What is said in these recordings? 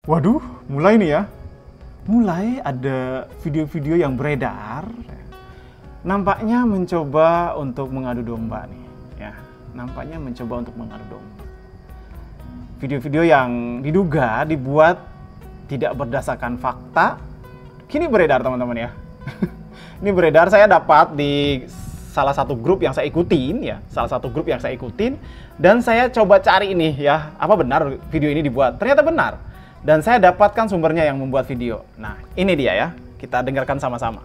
Waduh, mulai nih ya. Mulai ada video-video yang beredar. Nampaknya mencoba untuk mengadu domba nih, ya. Nampaknya mencoba untuk mengadu domba. Video-video yang diduga dibuat tidak berdasarkan fakta, kini beredar teman-teman ya. Ini beredar, saya dapat di salah satu grup yang saya ikutin ya, dan saya coba cari ini ya, apa benar video ini dibuat. Ternyata benar. Dan saya dapatkan sumbernya yang membuat video. Nah, ini dia ya. Kita dengarkan sama-sama.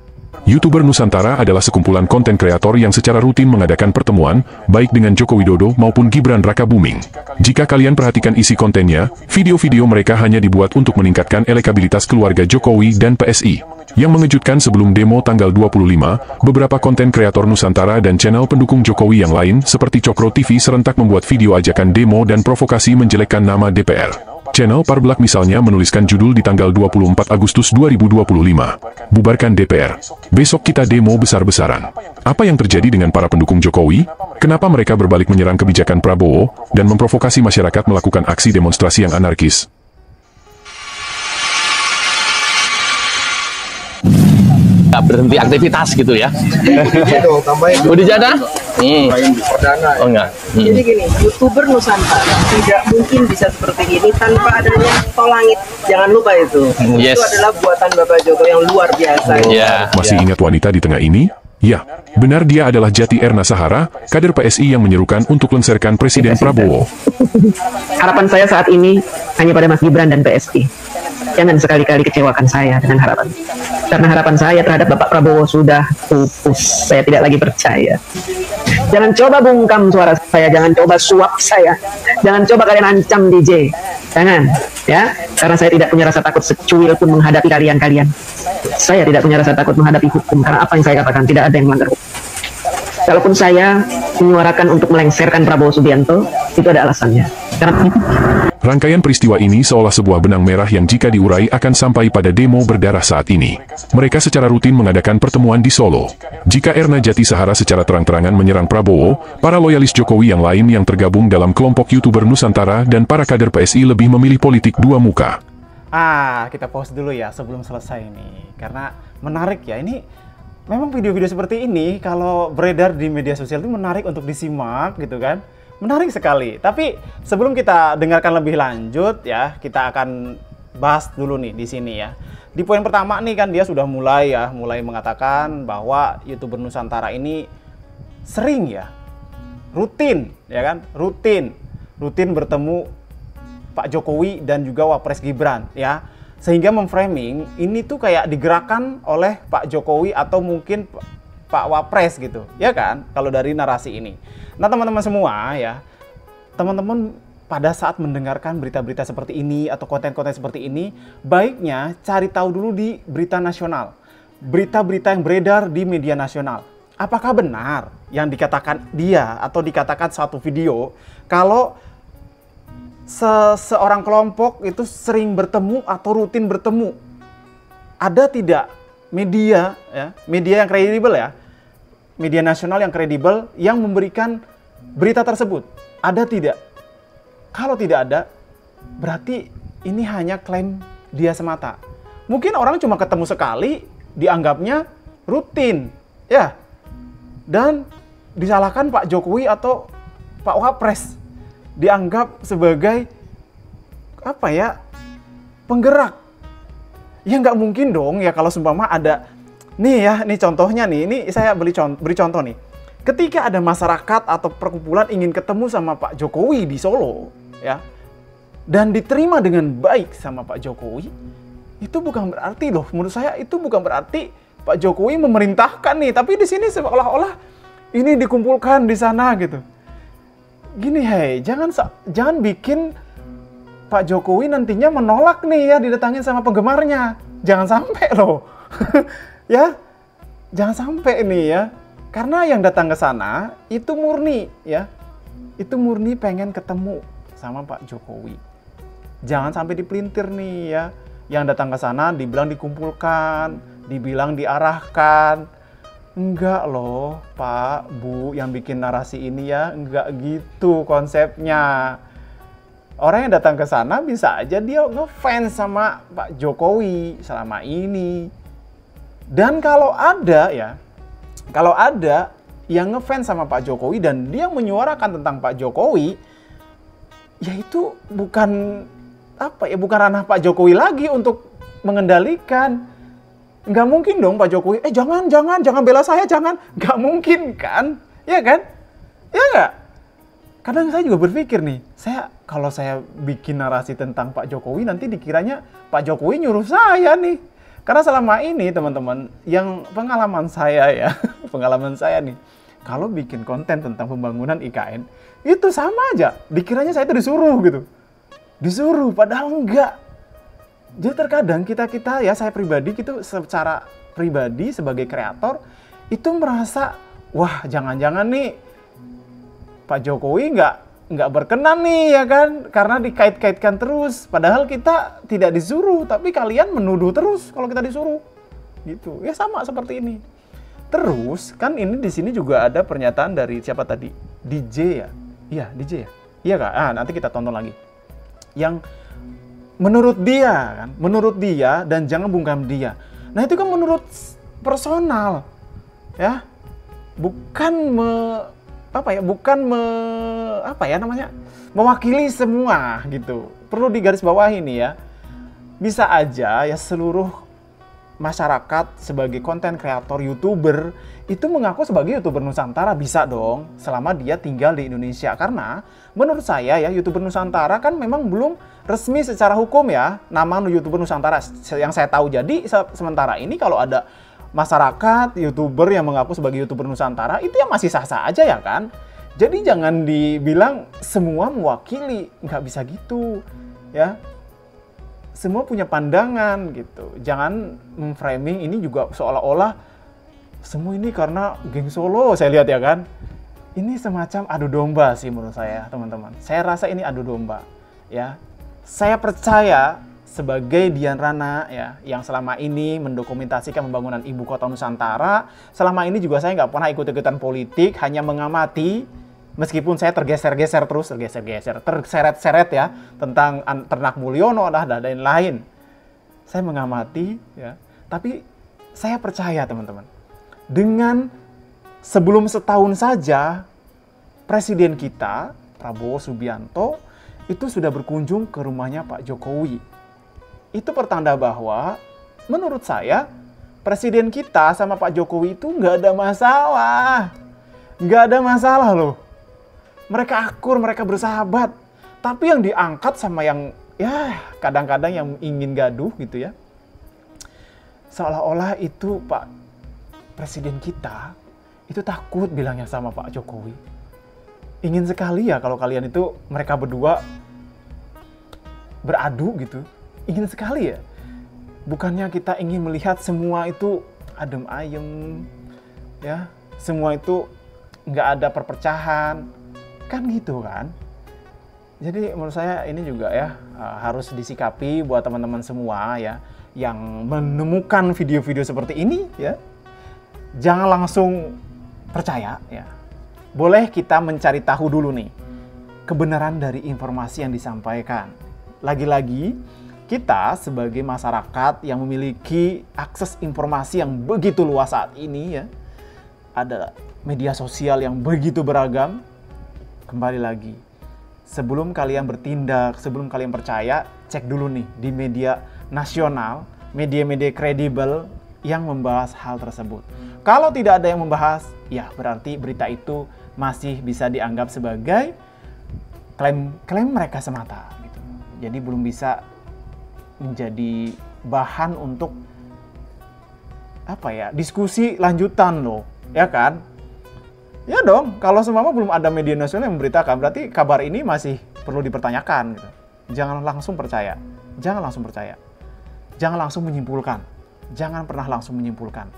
YouTuber Nusantara adalah sekumpulan konten kreator yang secara rutin mengadakan pertemuan, baik dengan Joko Widodo maupun Gibran Rakabuming. Jika kalian perhatikan isi kontennya, video-video mereka hanya dibuat untuk meningkatkan elektabilitas keluarga Jokowi dan PSI. Yang mengejutkan, sebelum demo tanggal 25, beberapa konten kreator Nusantara dan channel pendukung Jokowi yang lain seperti Cokro TV serentak membuat video ajakan demo dan provokasi menjelekkan nama DPR. Channel Parblak misalnya menuliskan judul di tanggal 24 Agustus 2025, "Bubarkan DPR. Besok kita demo besar-besaran." Apa yang terjadi dengan para pendukung Jokowi? Kenapa mereka berbalik menyerang kebijakan Prabowo dan memprovokasi masyarakat melakukan aksi demonstrasi yang anarkis? Nggak berhenti aktivitas gitu ya. Mau dijana? Oh enggak. Jadi gini, YouTuber Nusantara tidak mungkin bisa seperti ini tanpa adanya tol langit. Jangan lupa itu. Yes. Itu adalah buatan Bapak Joko yang luar biasa. Ya. Masih ingat wanita di tengah ini? Ya, benar, dia adalah Jati Erna Sahara, kader PSI yang menyerukan untuk lengserkan Presiden Prabowo. Harapan saya saat ini hanya pada Mas Gibran dan PSI. Jangan sekali-kali kecewakan saya dengan harapan. Karena harapan saya terhadap Bapak Prabowo sudah pupus. Saya tidak lagi percaya. Jangan coba bungkam suara saya, jangan coba suap saya. Jangan coba kalian ancam DJ. Jangan, ya. Karena saya tidak punya rasa takut secuil pun menghadapi kalian-kalian. Saya tidak punya rasa takut menghadapi hukum, karena apa yang saya katakan tidak ada yang melanggar hukum. Kalaupun saya menyuarakan untuk melengsarkan Prabowo Subianto, itu ada alasannya. Karena Rangkaian peristiwa ini seolah sebuah benang merah yang jika diurai akan sampai pada demo berdarah saat ini. Mereka secara rutin mengadakan pertemuan di Solo. Jika Erna Jati Sahara secara terang-terangan menyerang Prabowo, para loyalis Jokowi yang lain yang tergabung dalam kelompok YouTuber Nusantara dan para kader PSI lebih memilih politik dua muka. Kita pause dulu ya sebelum selesai ini. Karena menarik ya, ini memang video-video seperti ini kalau beredar di media sosial itu menarik untuk disimak gitu kan. Menarik sekali. Tapi sebelum kita dengarkan lebih lanjut ya, kita akan bahas dulu nih di sini ya. Di poin pertama nih kan dia sudah mulai mengatakan bahwa YouTuber Nusantara ini sering ya, rutin bertemu Pak Jokowi dan juga Wapres Gibran ya. Sehingga memframing ini tuh kayak digerakkan oleh Pak Jokowi atau mungkin Pak Wapres gitu, ya kan? Kalau dari narasi ini. Nah teman-teman semua ya, teman-teman pada saat mendengarkan berita-berita seperti ini atau konten-konten seperti ini, baiknya cari tahu dulu di berita nasional. Berita-berita yang beredar di media nasional. Apakah benar yang dikatakan dia atau dikatakan suatu video, kalau seorang kelompok itu sering bertemu atau rutin bertemu? Ada tidak media ya, media yang kredibel ya, media nasional yang kredibel yang memberikan berita tersebut? Ada tidak? Kalau tidak ada, berarti ini hanya klaim dia semata. Mungkin orang cuma ketemu sekali, dianggapnya rutin ya, dan disalahkan Pak Jokowi atau Pak Wapres, dianggap sebagai apa ya, penggerak. Ya nggak mungkin dong ya kalau seumpama ada nih ya, nih contohnya nih, ini saya beri contoh nih. Ketika ada masyarakat atau perkumpulan ingin ketemu sama Pak Jokowi di Solo ya, dan diterima dengan baik sama Pak Jokowi, itu bukan berarti loh, menurut saya itu bukan berarti Pak Jokowi memerintahkan nih, tapi di sini seolah-olah ini dikumpulkan di sana gitu. Gini, hei, jangan bikin Pak Jokowi nantinya menolak nih ya didatangin sama penggemarnya. Jangan sampai loh. Ya, jangan sampai nih ya. Karena yang datang ke sana itu murni ya. Itu murni pengen ketemu sama Pak Jokowi. Jangan sampai dipelintir nih ya. Yang datang ke sana dibilang dikumpulkan, dibilang diarahkan. Enggak loh, Pak, Bu, yang bikin narasi ini ya, enggak gitu konsepnya. Orang yang datang ke sana bisa aja dia ngefans sama Pak Jokowi selama ini. Dan kalau ada yang ngefans sama Pak Jokowi dan dia menyuarakan tentang Pak Jokowi, ya itu bukan ranah Pak Jokowi lagi untuk mengendalikan. Nggak mungkin dong Pak Jokowi, jangan bela saya, jangan. Nggak mungkin kan? Ya kan? Ya nggak? Kadang saya juga berpikir nih, kalau saya bikin narasi tentang Pak Jokowi, nanti dikiranya Pak Jokowi nyuruh saya nih. Karena selama ini teman-teman, yang pengalaman saya nih, kalau bikin konten tentang pembangunan IKN, itu sama aja. Dikiranya saya itu disuruh gitu. Disuruh, padahal enggak. Jadi terkadang kita ya, saya pribadi gitu, secara pribadi sebagai kreator, itu merasa, wah jangan-jangan nih, Pak Jokowi nggak berkenan nih ya kan, karena dikait-kaitkan terus. Padahal kita tidak disuruh, tapi kalian menuduh terus kalau kita disuruh, gitu. Ya sama seperti ini. Terus kan ini di sini juga ada pernyataan dari siapa tadi? DJ ya? Iya DJ ya? Iya Kak? Nanti kita tonton lagi. Yang menurut dia dan jangan bungkam dia. Nah itu kan menurut personal, ya, mewakili semua gitu. Perlu digarisbawahi nih ya. Bisa aja ya seluruh masyarakat sebagai konten kreator YouTuber itu mengaku sebagai YouTuber Nusantara, bisa dong selama dia tinggal di Indonesia. Karena menurut saya ya YouTuber Nusantara kan memang belum resmi secara hukum ya nama YouTuber Nusantara yang saya tahu. Jadi sementara ini kalau ada masyarakat YouTuber yang mengaku sebagai YouTuber Nusantara itu ya masih sah-sah aja ya kan. Jadi jangan dibilang semua mewakili, nggak bisa gitu ya. Semua punya pandangan gitu. Jangan memframing ini juga seolah-olah semua ini karena geng Solo, saya lihat ya kan. Ini semacam adu domba sih menurut saya, teman-teman. Saya rasa ini adu domba ya. Saya percaya sebagai Dian Rana ya, yang selama ini mendokumentasikan pembangunan ibu kota Nusantara, selama ini juga saya nggak pernah ikut-ikutan politik, hanya mengamati. Meskipun saya terseret-seret ya tentang Ternak Mulyono dan lain-lain. Saya mengamati ya, tapi saya percaya teman-teman, dengan sebelum setahun saja Presiden kita Prabowo Subianto itu sudah berkunjung ke rumahnya Pak Jokowi. Itu pertanda bahwa menurut saya Presiden kita sama Pak Jokowi itu nggak ada masalah loh. Mereka akur, mereka bersahabat. Tapi yang diangkat sama yang ya kadang-kadang yang ingin gaduh gitu ya, seolah-olah itu Pak Presiden kita itu takut bilangnya sama Pak Jokowi. Ingin sekali ya kalau kalian itu mereka berdua beradu gitu. Ingin sekali ya. Bukannya kita ingin melihat semua itu adem ayem ya, semua itu nggak ada perpecahan. Kan gitu kan. Jadi menurut saya ini juga ya harus disikapi buat teman-teman semua ya yang menemukan video-video seperti ini ya. Jangan langsung percaya ya. Boleh kita mencari tahu dulu nih kebenaran dari informasi yang disampaikan. Lagi-lagi kita sebagai masyarakat yang memiliki akses informasi yang begitu luas saat ini ya. Ada media sosial yang begitu beragam. Kembali lagi, sebelum kalian bertindak, sebelum kalian percaya, cek dulu nih di media nasional, media-media kredibel yang membahas hal tersebut. Kalau tidak ada yang membahas, ya berarti berita itu masih bisa dianggap sebagai klaim mereka semata. Gitu. Jadi belum bisa menjadi bahan untuk diskusi lanjutan loh, ya kan? Ya dong, kalau semua belum ada media nasional yang memberitakan, berarti kabar ini masih perlu dipertanyakan. Gitu. Jangan langsung percaya. Jangan langsung menyimpulkan. Jangan pernah langsung menyimpulkan.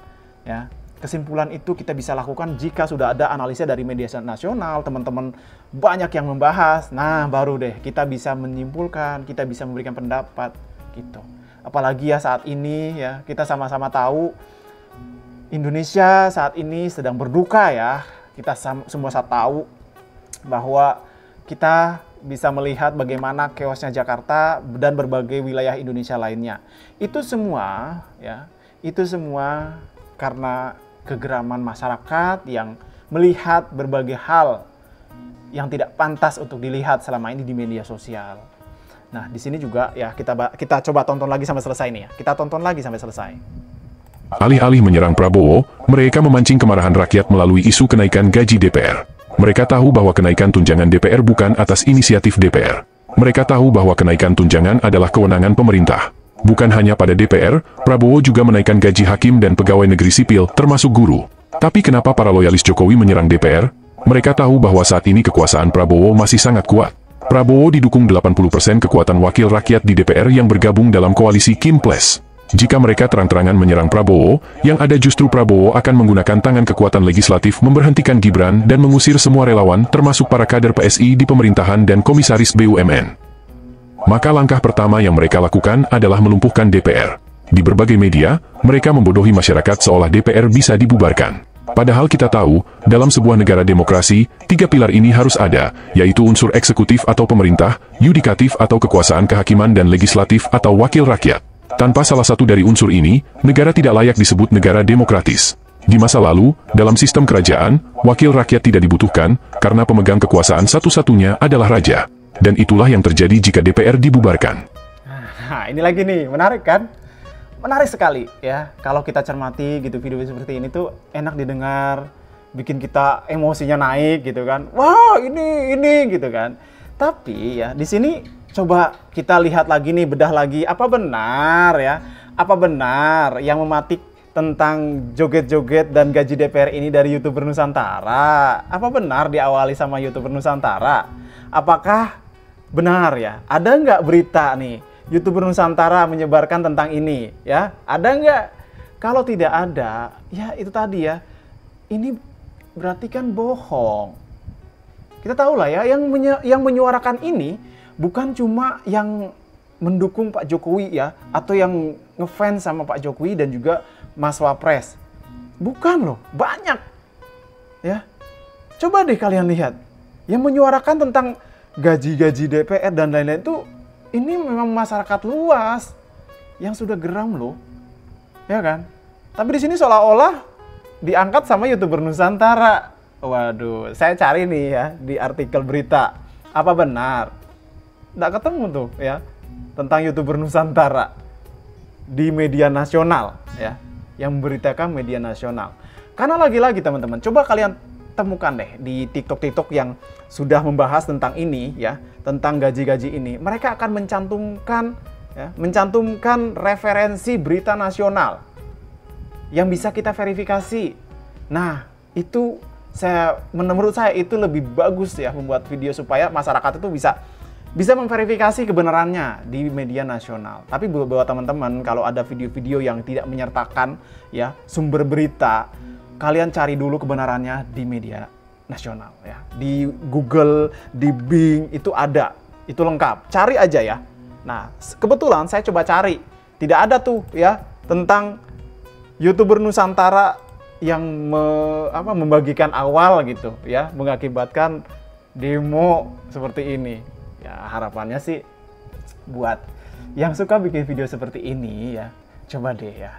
Ya, kesimpulan itu kita bisa lakukan jika sudah ada analisa dari media nasional, teman-teman banyak yang membahas. Nah, baru deh kita bisa menyimpulkan, kita bisa memberikan pendapat. Gitu. Apalagi ya saat ini ya, kita sama-sama tahu Indonesia saat ini sedang berduka ya. Kita semua tahu bahwa kita bisa melihat bagaimana chaosnya Jakarta dan berbagai wilayah Indonesia lainnya. Itu semua ya, itu semua karena kegeraman masyarakat yang melihat berbagai hal yang tidak pantas untuk dilihat selama ini di media sosial. Nah, di sini juga ya kita coba tonton lagi sampai selesai nih ya. Kita tonton lagi sampai selesai. Alih-alih menyerang Prabowo, mereka memancing kemarahan rakyat melalui isu kenaikan gaji DPR. Mereka tahu bahwa kenaikan tunjangan DPR bukan atas inisiatif DPR. Mereka tahu bahwa kenaikan tunjangan adalah kewenangan pemerintah. Bukan hanya pada DPR, Prabowo juga menaikkan gaji hakim dan pegawai negeri sipil, termasuk guru. Tapi kenapa para loyalis Jokowi menyerang DPR? Mereka tahu bahwa saat ini kekuasaan Prabowo masih sangat kuat. Prabowo didukung 80% kekuatan wakil rakyat di DPR yang bergabung dalam koalisi Kim Plus. Jika mereka terang-terangan menyerang Prabowo, yang ada justru Prabowo akan menggunakan tangan kekuatan legislatif memberhentikan Gibran dan mengusir semua relawan termasuk para kader PSI di pemerintahan dan komisaris BUMN. Maka langkah pertama yang mereka lakukan adalah melumpuhkan DPR. Di berbagai media, mereka membodohi masyarakat seolah DPR bisa dibubarkan. Padahal kita tahu, dalam sebuah negara demokrasi, 3 pilar ini harus ada, yaitu unsur eksekutif atau pemerintah, yudikatif atau kekuasaan kehakiman dan legislatif atau wakil rakyat. Tanpa salah satu dari unsur ini, negara tidak layak disebut negara demokratis. Di masa lalu, dalam sistem kerajaan, wakil rakyat tidak dibutuhkan, karena pemegang kekuasaan satu-satunya adalah raja. Dan itulah yang terjadi jika DPR dibubarkan. Nah, ini lagi nih, menarik kan? Menarik sekali ya, kalau kita cermati gitu video seperti ini tuh enak didengar, bikin kita emosinya naik gitu kan. Wah, ini gitu kan. Tapi ya, di sini coba kita lihat lagi nih, bedah lagi, apa benar ya? Apa benar yang mematik tentang joget-joget dan gaji DPR ini dari YouTuber Nusantara? Apa benar diawali sama YouTuber Nusantara? Apakah benar ya? Ada nggak berita nih, YouTuber Nusantara menyebarkan tentang ini ya? Ada nggak? Kalau tidak ada, ya itu tadi ya, ini berarti kan bohong. Kita tahu lah ya, yang menyuarakan ini bukan cuma yang mendukung Pak Jokowi ya, atau yang ngefans sama Pak Jokowi dan juga Mas Wapres. Bukan loh, banyak. Ya. Coba deh kalian lihat. Yang menyuarakan tentang gaji-gaji DPR dan lain-lain itu, ini memang masyarakat luas yang sudah geram loh. Ya kan? Tapi di sini seolah-olah diangkat sama YouTuber Nusantara. Waduh, saya cari nih ya di artikel berita. Apa benar? Nggak ketemu tuh ya tentang YouTuber Nusantara di media nasional ya, yang memberitakan media nasional. Karena lagi-lagi teman-teman, coba kalian temukan deh di TikTok yang sudah membahas tentang ini ya, tentang gaji-gaji ini. Mereka akan mencantumkan referensi berita nasional yang bisa kita verifikasi. Nah, itu menurut saya itu lebih bagus ya, membuat video supaya masyarakat itu bisa memverifikasi kebenarannya di media nasional. Tapi buat teman-teman, kalau ada video-video yang tidak menyertakan ya sumber berita, kalian cari dulu kebenarannya di media nasional ya. Di Google, di Bing itu ada, itu lengkap. Cari aja ya. Nah, kebetulan saya coba cari, tidak ada tuh ya tentang YouTuber Nusantara yang membagikan awal gitu ya, mengakibatkan demo seperti ini. Ya, harapannya sih buat yang suka bikin video seperti ini ya, coba deh ya.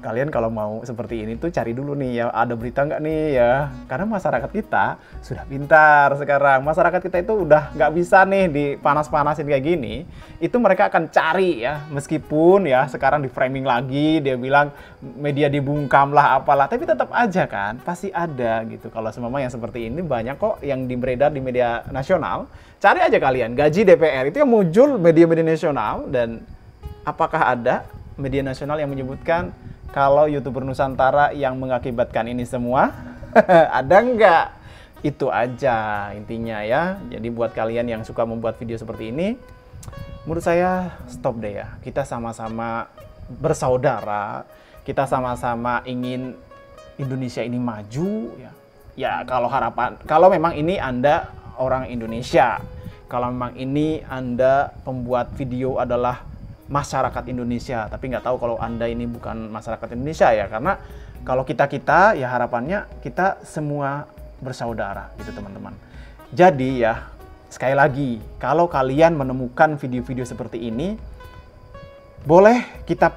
Kalian kalau mau seperti ini tuh cari dulu nih ya, ada berita nggak nih ya. Karena masyarakat kita sudah pintar sekarang. Masyarakat kita itu udah nggak bisa nih dipanas-panasin kayak gini. Itu mereka akan cari ya, meskipun ya sekarang di framing lagi, dia bilang media dibungkam lah apalah. Tapi tetap aja kan, pasti ada gitu. Kalau semua yang seperti ini banyak kok yang beredar di media nasional. Cari aja kalian, gaji DPR itu yang muncul media-media nasional. Dan apakah ada media nasional yang menyebutkan kalau YouTuber Nusantara yang mengakibatkan ini semua? Ada nggak? Itu aja intinya ya. Jadi buat kalian yang suka membuat video seperti ini, menurut saya stop deh ya. Kita sama-sama bersaudara, kita sama-sama ingin Indonesia ini maju ya. Ya kalau memang ini Anda orang Indonesia, kalau memang ini Anda pembuat video adalah masyarakat Indonesia, tapi nggak tahu kalau Anda ini bukan masyarakat Indonesia ya, karena kalau kita ya harapannya kita semua bersaudara gitu teman-teman. Jadi ya sekali lagi, kalau kalian menemukan video-video seperti ini, boleh kita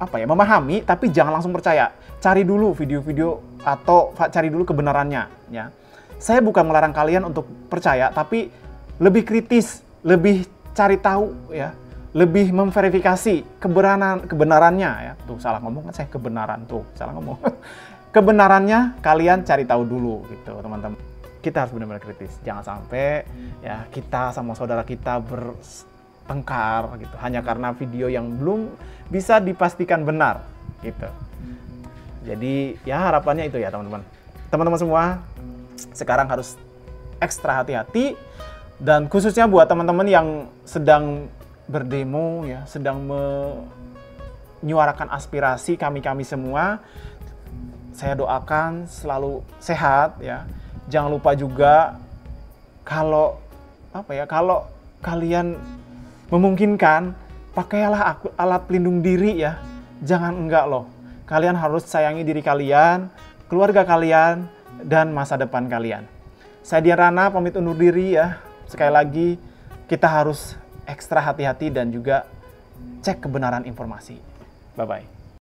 memahami, tapi jangan langsung percaya. Cari dulu video-video atau cari dulu kebenarannya, ya. Saya bukan melarang kalian untuk percaya, tapi lebih kritis, lebih cari tahu, ya, lebih memverifikasi kebenarannya, ya. Tuh salah ngomong kan saya, kebenaran tuh salah ngomong. Kebenarannya kalian cari tahu dulu, gitu, teman-teman. Kita harus benar-benar kritis, jangan sampai ya kita sama saudara kita bertengkar gitu hanya karena video yang belum bisa dipastikan benar, gitu. Jadi ya harapannya itu ya teman-teman. Teman-teman semua sekarang harus ekstra hati-hati, dan khususnya buat teman-teman yang sedang berdemo ya, sedang menyuarakan aspirasi kami semua, saya doakan selalu sehat ya. Jangan lupa juga kalau kalian memungkinkan, pakailah alat pelindung diri ya. Jangan enggak loh. Kalian harus sayangi diri kalian, keluarga kalian, dan masa depan kalian. Saya Dian Rana pamit undur diri ya. Sekali lagi kita harus ekstra hati-hati dan juga cek kebenaran informasi. Bye-bye.